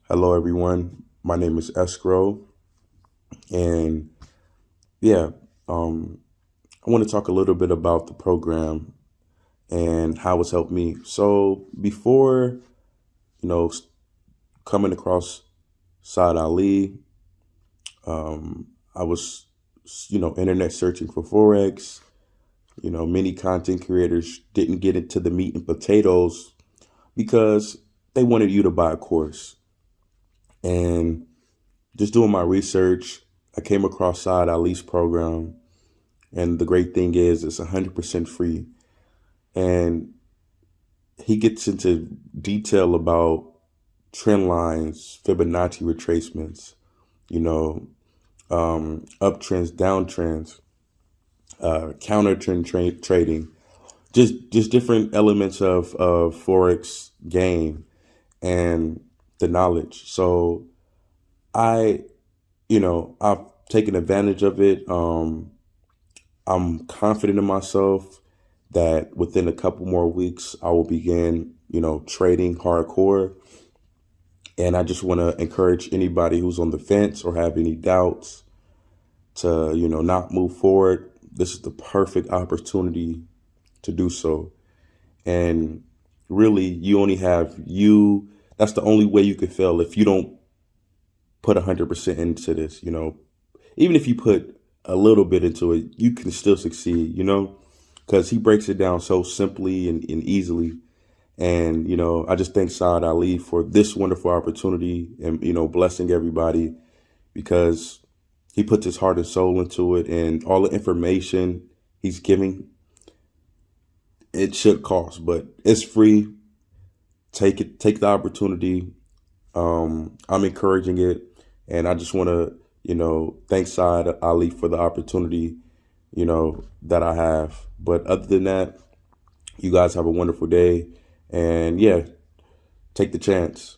Hello, everyone. My name is Escrow, and yeah, um, I want to talk a little bit about the program and how it's helped me. So before, you know, s- coming across Saad Ali, I was, internet searching for Forex. Many content creators didn't get into the meat and potatoes because they wanted you to buy a course. And just doing my research, I came across Saad Ali's program. And the great thing is it's 100% free. And he gets into detail about trend lines, Fibonacci retracements, you know, uptrends, downtrends, counter trend trading, just different elements of Forex game and the knowledge. So I, I've taken advantage of it. I'm confident in myself that within a couple more weeks, I will begin, trading hardcore. And I just want to encourage anybody who's on the fence or have any doubts to, not move forward. This is the perfect opportunity to do so. And really, you only have you. That's the only way you can fail if you don't put 100% into this, even if you put a little bit into it, you can still succeed, because he breaks it down so simply and easily. And, I just thank Saad Ali for this wonderful opportunity and, blessing everybody because he puts his heart and soul into it and all the information he's giving. It should cost, but it's free. Take it, take the opportunity. I'm encouraging it. And I just want to, thank Saad Ali for the opportunity, that I have. But other than that, you guys have a wonderful day. And yeah, take the chance.